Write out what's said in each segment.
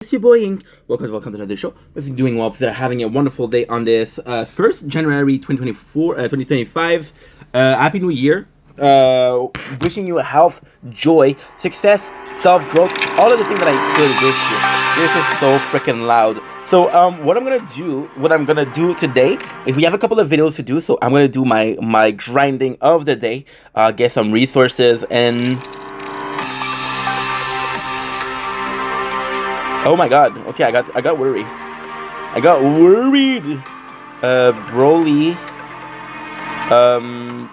It's your boy Ink. Welcome to another show. If you're doing well, they're having a wonderful day on this 1st January 2025. Happy New Year. Wishing you health, joy, success, self-growth, all of the things that I said this year. This is so freaking loud. So what I'm gonna do today is we have a couple of videos to do. So I'm gonna do my grinding of the day, get some resources and. Oh my god. Okay, I got worried. Broly.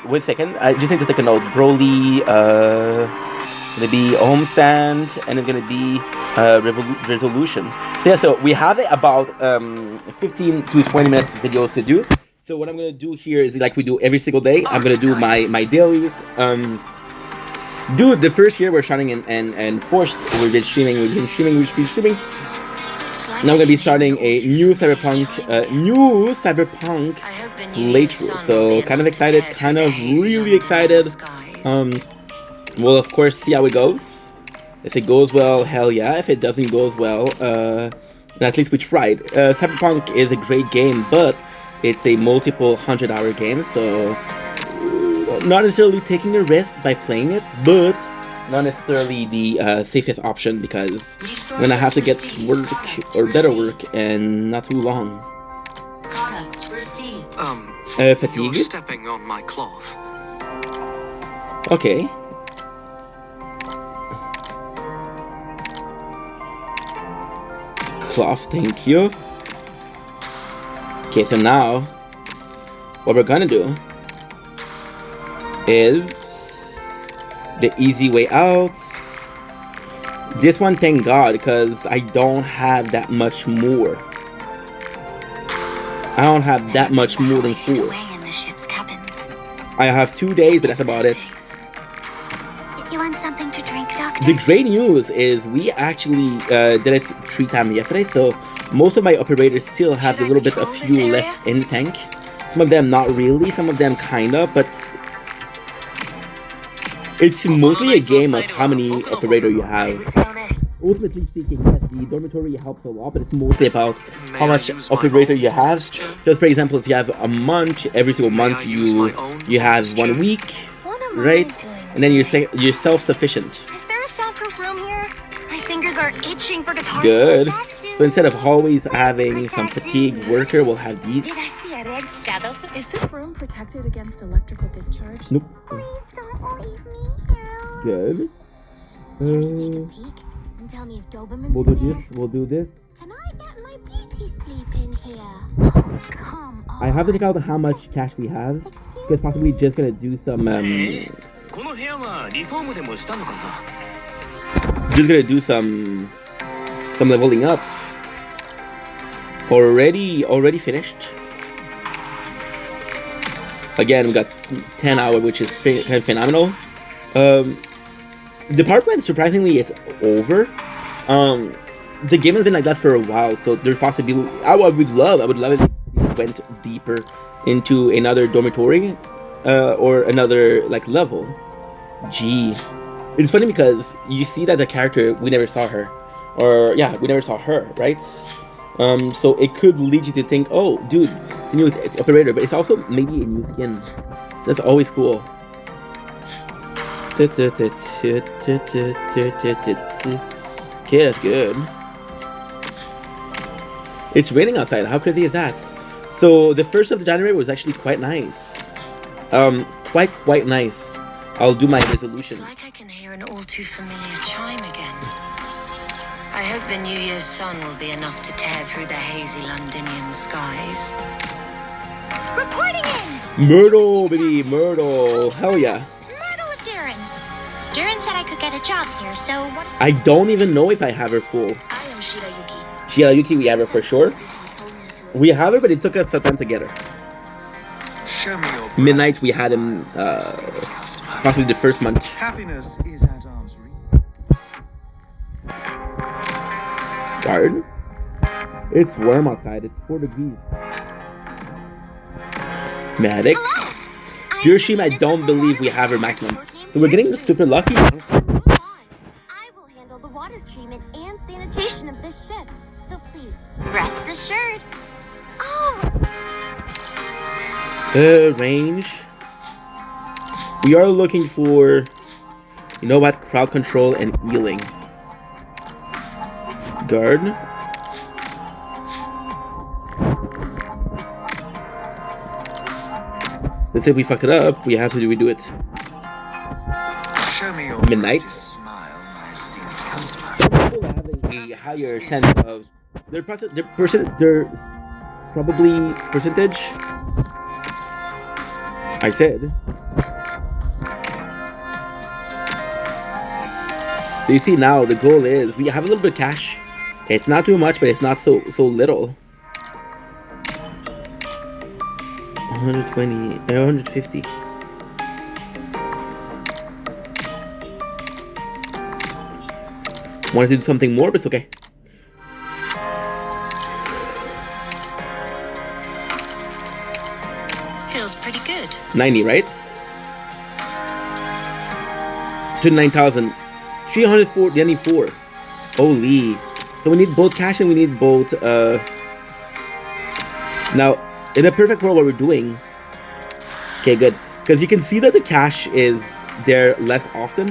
Wait a second. I just need to take a note. Broly, gonna be homestand, and it's gonna be resolution. So yeah, so we have about 15 to 20 minutes videos to do. So what I'm gonna do here is like we do every single day. I'm gonna do my daily. Dude, the first year we're starting and forced. We've been streaming. Now we're gonna be starting a new cyberpunk playthrough. So kind of excited, kind of really excited. We'll of course see how it goes. If it goes well, hell yeah. If it doesn't go as well, then at least we tried. Cyberpunk is a great game, but it's a multiple 100-hour game, so. Not necessarily taking a risk by playing it, but not necessarily the safest option because when I have to get work or better work and not too long. Fatigue. You're stepping on my cloth. Okay. Cloth, thank you. Okay, so now what we're gonna do is the easy way out. This one, thank God, because I don't have that much more. I don't have that much more than 4. I have 2 days, but that's about it. You want something to drink, Doctor? The great news is we actually did it 3 times yesterday, so most of my operators still have a little bit of fuel left in the tank. Some of them not really, some of them kinda, but it's mostly a game of how many operator you have. Ultimately speaking, yes, the dormitory helps a lot, but it's mostly about how much operator you have. Because, for example, if you have a month, every single month you have 1 week, right? And then you're self-sufficient. Is there a soundproof room here? My fingers are itching for guitars. Good. So instead of always having some fatigue worker, we'll have these. Did I see a red shadow? Is this room protected against electrical discharge? Nope. Please don't leave me here. Good. Just take a peek and tell me if Doberman's We'll do in there. this. We'll do this. Can I get my beauty sleep in here? Oh, come on. I have to take out how much cash we have. Because possibly just gonna do some some leveling up. Already finished. Again, we got 10 hours, which is kind of phenomenal. The power plant surprisingly is over. The game has been like that for a while, so there's possibility. I would love it if it went deeper into another dormitory or another like level. Gee, it's funny because you see that the character we never saw her, we never saw her, right? So it could lead you to think, oh, dude, new operator, but it's also maybe a new skin. That's always cool. Okay, that's good. It's raining outside. How crazy is that? So the 1st of January was actually quite nice. Quite nice. I'll do my resolution. It's like I can hear an all too familiar chime again. I hope the New Year's sun will be enough to tear through the hazy Londinium skies. Reporting in! Myrtle, baby, Myrtle. Hell yeah. Myrtle of Durin. Durin said I could get a job here, so what? I don't even know if I have her full. I am Shirayuki. Shirayuki, we have her for sure. We have her, but it took us some time to get her. Show me your Midnight, we had him probably the first month. Happiness is at arm's reach. Guard. It's warm outside. It's 4 degrees. Medic. Hiroshima, I don't believe we have her maximum. So we're getting super lucky. I will handle the water treatment and sanitation location of this ship. So please, rest assured. Oh! Range. We are looking for, you know what, crowd control and healing. Guard. Let's say if we fucked it up, we have to redo it. Show me your Midnight. greatest smile, my esteemed customer. Some people having a higher sense of their probably percentage. I said. So you see now the goal is we have a little bit of cash. Okay, it's not too much, but it's not so little. 120, 150. Wanted to do something more, but it's okay. Feels pretty good. 90, right? 29,000. 394. Holy. So we need both cash and we need both, now, in a perfect world, what we're doing... Okay, good. Because you can see that the cash is there less often.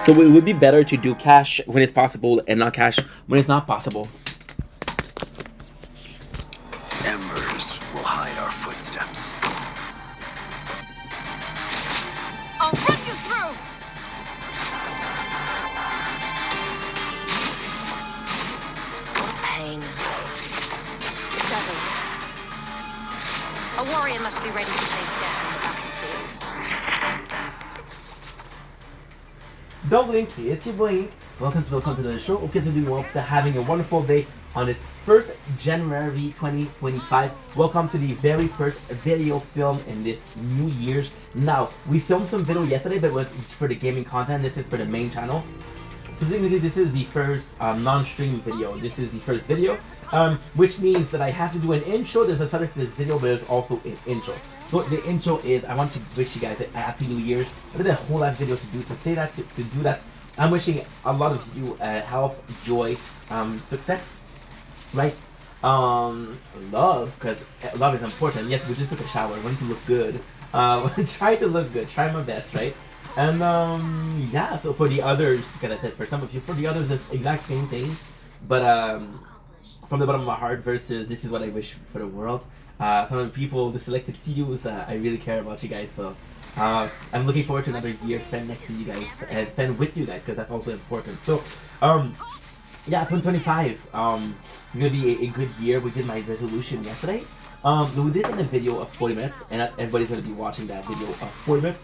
So it would be better to do cash when it's possible and not cash when it's not possible. Embers will hide our footsteps. I'll run you through! What a pain. 7. A warrior must be ready to face death on the battlefield. Don't blink, it's your blink. Welcome to the show. Hope you guys are doing well. Hope you're having a wonderful day on this 1st January 2025. Welcome to the very first video film in this New Year's. Now, we filmed some video yesterday, but it was for the gaming content. This is for the main channel. So technically, this is the first non-stream video. This is the first video, which means that I have to do an intro. There's a title to this video, but there's also an intro. So the intro is, I want to wish you guys a happy New Year's. I did a whole lot of videos to do, to say that, to do that. I'm wishing a lot of you health, joy, success, right? Love, because love is important. Yes, we just took a shower. We need to look good. Try to look good. Try my best, right? And yeah, so for the others, like I said, for some of you, for the others, it's the exact same thing. But from the bottom of my heart versus this is what I wish for the world. Some of the people, the selected few, I really care about you guys. So I'm looking forward to another year spent next to you guys and spend with you guys, because that's also important. So yeah, 2025 gonna be a good year. We did my resolution yesterday. We did in a video of 40 minutes, and everybody's gonna be watching that video of 40 minutes.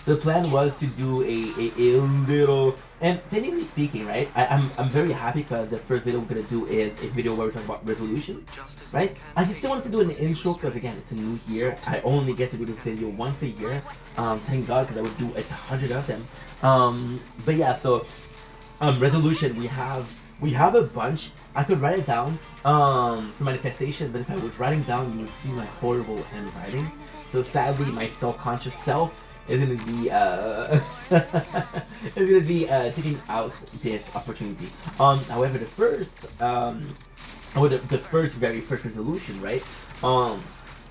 The plan was to do a little, and technically speaking, right, I'm very happy because the first video we're gonna do is a video where we talk about resolution, right? I still wanted to do an intro because again, it's a new year. I only get to do this video once a year. Thank God, because I would do 100 of them. But yeah, so resolution, we have a bunch. I could write it down for manifestation, but if I was writing down, you would see my horrible handwriting. So sadly, my self-conscious self is gonna be taking out this opportunity. However, the very first resolution, right?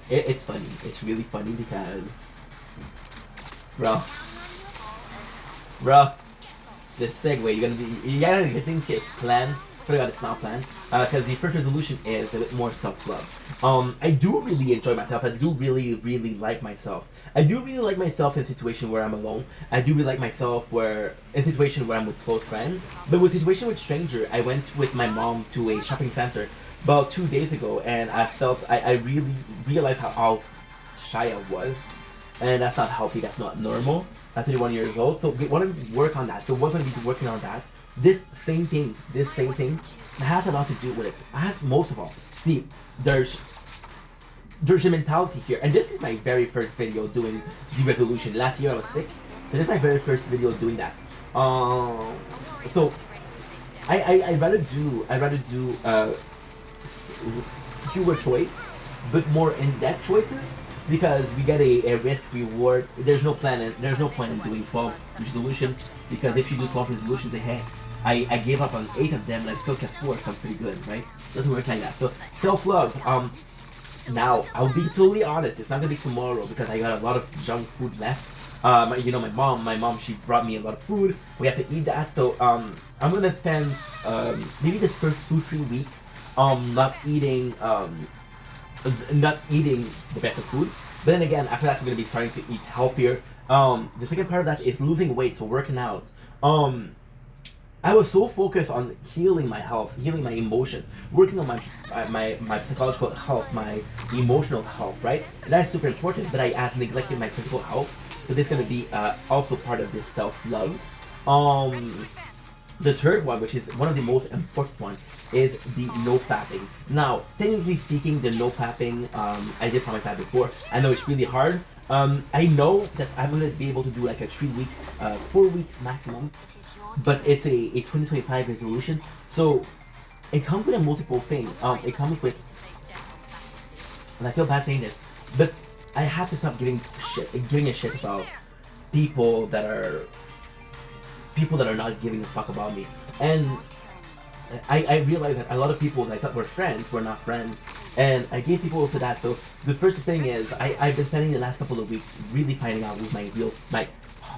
It's funny. It's really funny because, bro, this segue, you gotta think it's planned. Forgot it's not planned. Because the first resolution is a bit more self-love. I do really enjoy myself. I do really like myself. I do really like myself in a situation where I'm alone. I do really like myself in a situation where I'm with close friends. But with a situation with stranger, I went with my mom to a shopping center about 2 days ago, and I really realized how shy I was. And that's not healthy, that's not normal. I'm 31 years old, so we want to work on that. So we're going to be working on that. This same thing has a lot to do with it. As most of all, see, there's a mentality here, and this is my very first video doing the resolution. Last year I was sick, so this is my very first video doing that. So I rather do fewer choice, but more in-depth choices, because we get a risk reward. There's no point in doing 12 resolutions, because if you do 12 resolutions, say, hey, I gave up on 8 of them and I still kept 4, so I'm pretty good, right? Doesn't work like that. So self-love. Now I'll be totally honest. It's not gonna be tomorrow because I got a lot of junk food left. You know, my mom, she brought me a lot of food. We have to eat that. So I'm gonna spend maybe the first 2-3 weeks not eating the best of food. But then again, after that, we're gonna be starting to eat healthier. The second part of that is losing weight, so working out. I was so focused on healing my health, healing my emotion, working on my psychological health, my emotional health, right? And that's super important, but I had neglected my physical health. So this is going to be also part of this self-love. The third one, which is one of the most important ones, is the no fapping. Now, technically speaking, the no fapping, I did promise that before. I know it's really hard. I know that I'm going to be able to do like a 3 weeks, 4 weeks maximum. But it's a 2025 resolution, so it comes with a multiple thing. It comes with, and I feel bad saying this, but I have to stop giving a shit about people that are not giving a fuck about me. And I realized that a lot of people that I thought were friends were not friends, and I gave people to that. So the first thing is I've been spending the last couple of weeks really finding out who oh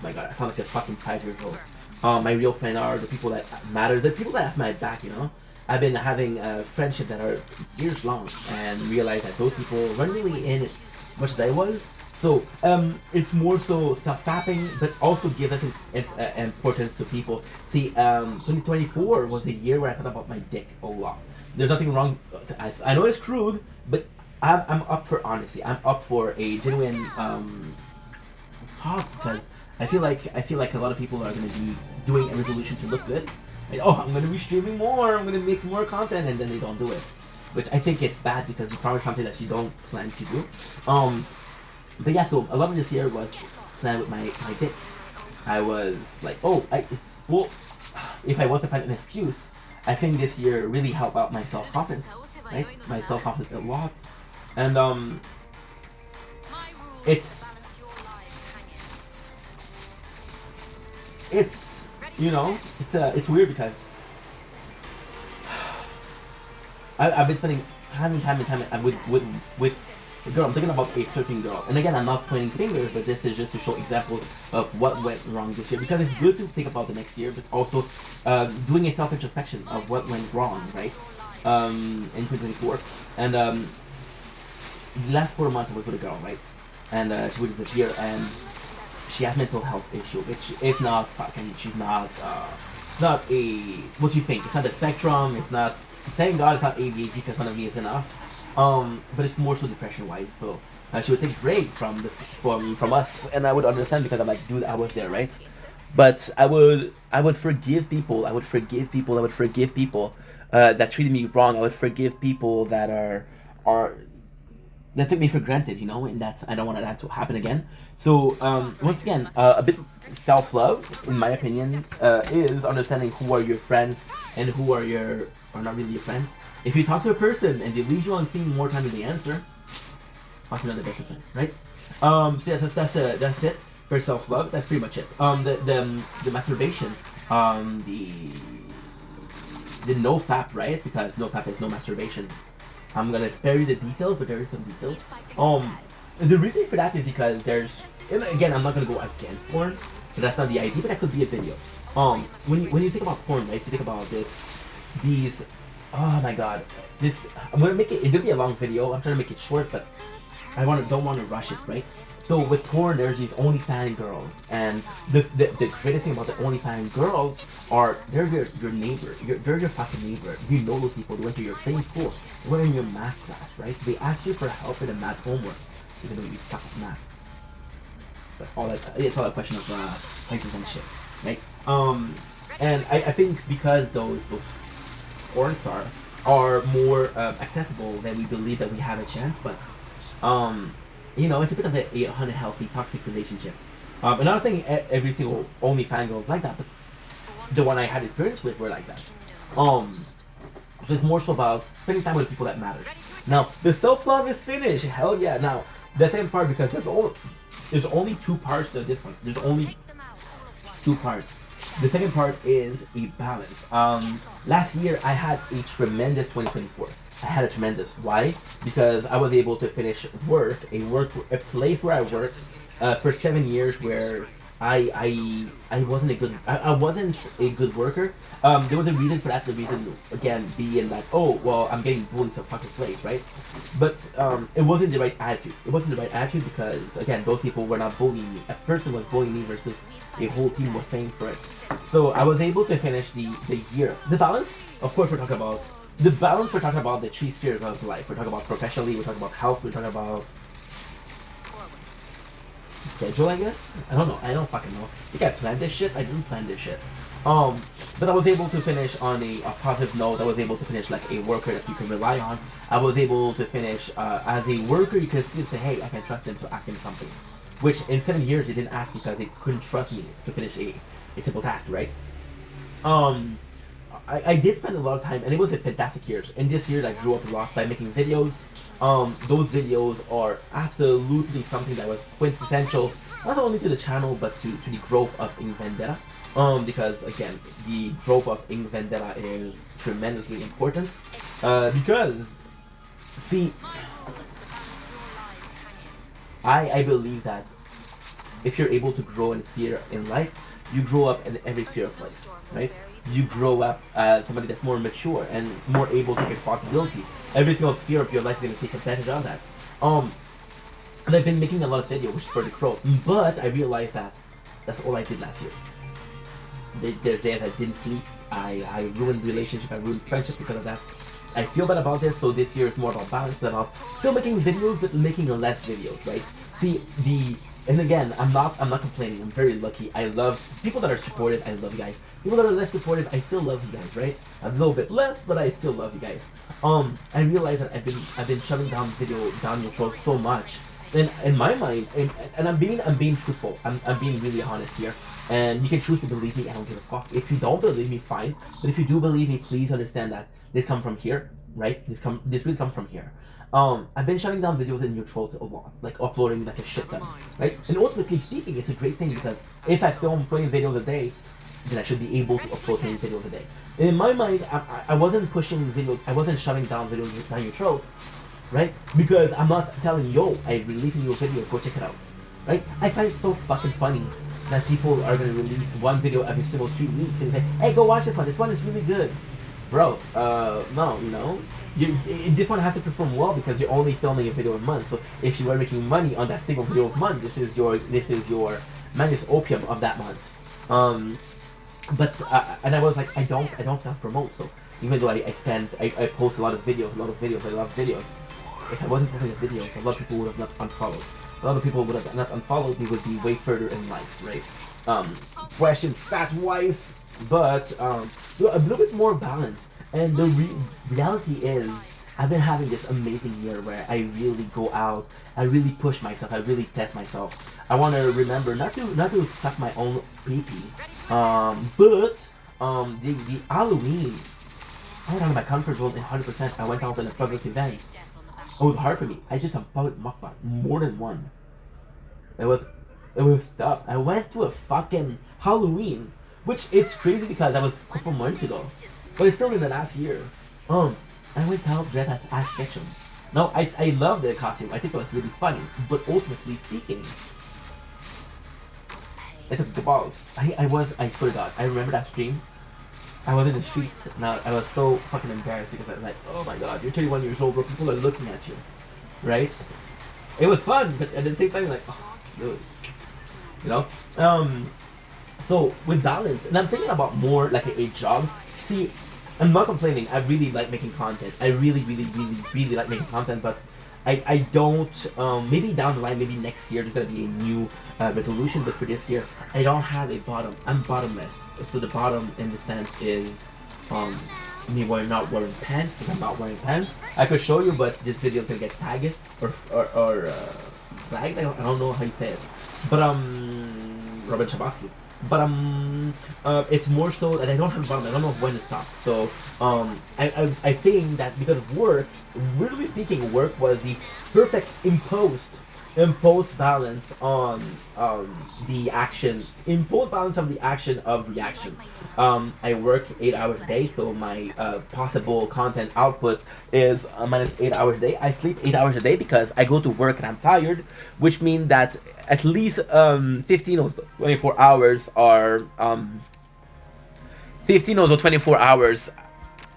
my god, I sound like a fucking 5-year-old. My real friends are the people that matter, the people that have my back, you know? I've been having a friendship that are years long and realized that those people weren't really in as much as I was. So, it's more so stop fapping, but also give us importance to people. See, 2024 was the year where I thought about my dick a lot. There's nothing wrong, I know it's crude, but I'm up for honesty. I'm up for a genuine, talk, because I feel like a lot of people are going to be doing a resolution to look good. Like, oh, I'm going to be streaming more, I'm going to make more content, and then they don't do it. Which I think it's bad because you promise something that you don't plan to do. But yeah, so a lot of this year was planned with my dick. I was like, well, if I was to find an excuse, I think this year really helped out my self-confidence, right? My self-confidence a lot. And it's you know, it's weird because I've been spending time with a girl. I'm thinking about a certain girl, and again, I'm not pointing fingers, but this is just to show examples of what went wrong this year, because it's good to think about the next year, but also doing a self-introspection of what went wrong, right? In 2024, and the last 4 months I was with a girl, right? And she would disappear, and she has mental health issue, which is not fucking, she's not a, what you think, it's not a spectrum, it's not, thank God it's not ADHD, because one of me is enough, but it's more so depression-wise, so she would take breaks from us, and I would understand, because I'm like, dude, I was there, right? But I would forgive people, that treated me wrong, I would forgive people that that took me for granted, you know, and I don't want that to happen again. So, once again, a bit self-love, in my opinion, is understanding who are your friends and who are not really your friends. If you talk to a person and they leave you on scene more time than they answer, that's another best friend, right? So yeah, that's it for self-love. That's pretty much it. The masturbation, the no fap, right? Because no fap is no masturbation. I'm gonna spare you the details, but there is some details. The reason for that is because and again, I'm not gonna go against porn, but that's not the idea, but that could be a video. When you think about porn, right, you think about these, oh my god, it's gonna be a long video, I'm trying to make it short, but I don't want to rush it, right? So with porn, there's these OnlyFans girls, and the greatest thing about the OnlyFans girls are they're your neighbor. They're your fucking neighbor. You know those people. They went to your same school. They went in your math class, right? They ask you for help with a math homework, even though you suck at math. But it's all a question of places and shit, right? And I think because those porn stars are more accessible, than we believe that we have a chance, but you know, it's a bit of a unhealthy, toxic relationship. And I'm not saying every single OnlyFans girl is like that, but the one I had experience with were like that. So it's more so about spending time with people that matter. Now, the self-love is finished. Hell yeah. Now, the second part, because there's only 2 parts to this one. There's only 2 parts. The second part is a balance. Last year I had a tremendous 2024. I had a tremendous. Why? Because I was able to finish a place where I worked for 7 years, where I wasn't I wasn't a good worker. There was a reason for that. The reason again being that, oh well, I'm getting bullied to fucking place, right? But it wasn't the right attitude. It wasn't the right attitude because again, those people were not bullying me. A person was bullying me versus a whole team was paying for it. So I was able to finish the year. The balance, of course, we're talking about the balance. We're talking about the three spheres of life. We're talking about professionally. We're talking about health. We're talking about schedule, I guess. I don't know. I don't fucking know. I think I planned this shit. I didn't plan this shit. But I was able to finish on a positive note. I was able to finish like a worker that you can rely on. I was able to finish as a worker. You can see and say, hey, I can trust him to act in something. Which in 7 years they didn't ask because they couldn't trust me to finish a simple task, right? I did spend a lot of time, and it was a fantastic year. In this year, I grew up a lot by making videos. Those videos are absolutely something that was quintessential, not only to the channel, but to the growth of Ink Vendetta. Because, again, the growth of Ink Vendetta is tremendously important. Because, see, I believe that if you're able to grow in a sphere in life, you grow up in every sphere of life, right? You grow up as somebody that's more mature and more able to take responsibility. Every single sphere of your life is going to take advantage of that. And I've been making a lot of videos for the growth, but I realized that that's all I did last year. There's days I didn't sleep. I ruined relationships, I ruined friendships because of that. I feel bad about this, so this year is more about balance, about still making videos, but making less videos, right? See, and again, I'm not complaining. I'm very lucky. I love people that are supportive. I love you guys. People that are less supportive, I still love you guys, right? A little bit less, but I still love you guys. I realize that I've been shoving down video down your throat so much. And in my mind, and I'm being truthful. I'm being really honest here. And you can choose to believe me. I don't give a fuck. If you don't believe me, fine. But if you do believe me, please understand that this comes from here, right? This really comes from here. I've been shutting down videos in your throat a lot, like uploading like a shit ton, right? And ultimately speaking, it's a great thing because if I film 20 videos a day, then I should be able to upload 20 videos a day. And in my mind, I wasn't pushing videos, I wasn't shoving down videos down your throat, right? Because I'm not telling you, yo, I released a new video, go check it out, right? I find it so fucking funny that people are gonna release one video every single 3 weeks and say, hey, go watch this one is really good. Bro, no, you know, this one has to perform well because you're only filming a video a month. So if you are making money on that single video a month, this is your magnus opium of that month. And I was like, I don't self promote. So even though I post a lot of videos, I love videos. If I wasn't posting videos, a lot of people would have not unfollowed. A lot of people would have not unfollowed me, would be way further in life, right? Question stats wise. But a little bit more balance, and the reality is I've been having this amazing year where I really go out, I really push myself, I really test myself. I want to remember not to suck my own pee-pee, but the Halloween, I went out of my comfort zone 100%. I went out in a public event. It was hard for me. I did some public mukbang, more than one. It was tough. I went to a fucking Halloween. Which it's crazy because that was a couple months ago, but it's still in the last year. I went out dressed as Ash Ketchum. No, I love the costume. I think it was really funny. But ultimately speaking, I took the balls. I swear to God, I remember that stream. I was in the streets and I was so fucking embarrassed because I was like, oh my God, you're 31 years old, bro. People are looking at you, right? It was fun, but at the same time, like, oh, dude, you know. So with balance, and I'm thinking about more like a job. See, I'm not complaining. I really like making content. I really like making content, but I don't, maybe down the line, maybe next year, there's gonna be a new resolution, but for this year, I don't have a bottom. I'm bottomless. So the bottom in the sense is, me not wearing pants, because I'm not wearing pants. I could show you, but this video is gonna get tagged, or flagged, I don't know how you say it. But, Robin Chabosky. But it's more so that I don't have a bottom. I don't know when to stop. So I think that because of work, really speaking, work was the perfect imposed impose balance on the action, impose balance on the action of reaction. I work 8 hours a day, so my possible content output is minus 8 hours a day. I sleep 8 hours a day because I go to work and I'm tired, which means that at least 15 or 24 hours are 15 or 24 hours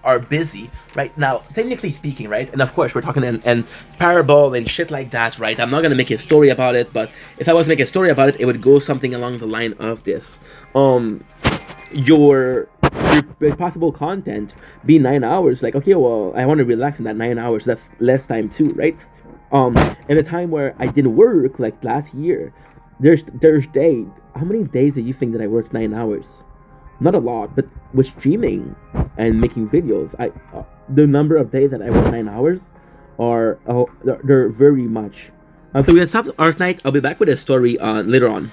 are busy right now, technically speaking, right? And of course we're talking in parable and shit like that, right? I'm not gonna make a story about it, but if I was to make a story about it, it would go something along the line of this. Your possible content be 9 hours, like, okay, well, I want to relax in that 9 hours, that's less time too, right? In a time where I didn't work, like last year, there's days, how many days do you think that I worked 9 hours? Not a lot, but with streaming and making videos, the number of days that I work 9 hours are they're very much. So we have stopped Arknight. I'll be back with a story later on.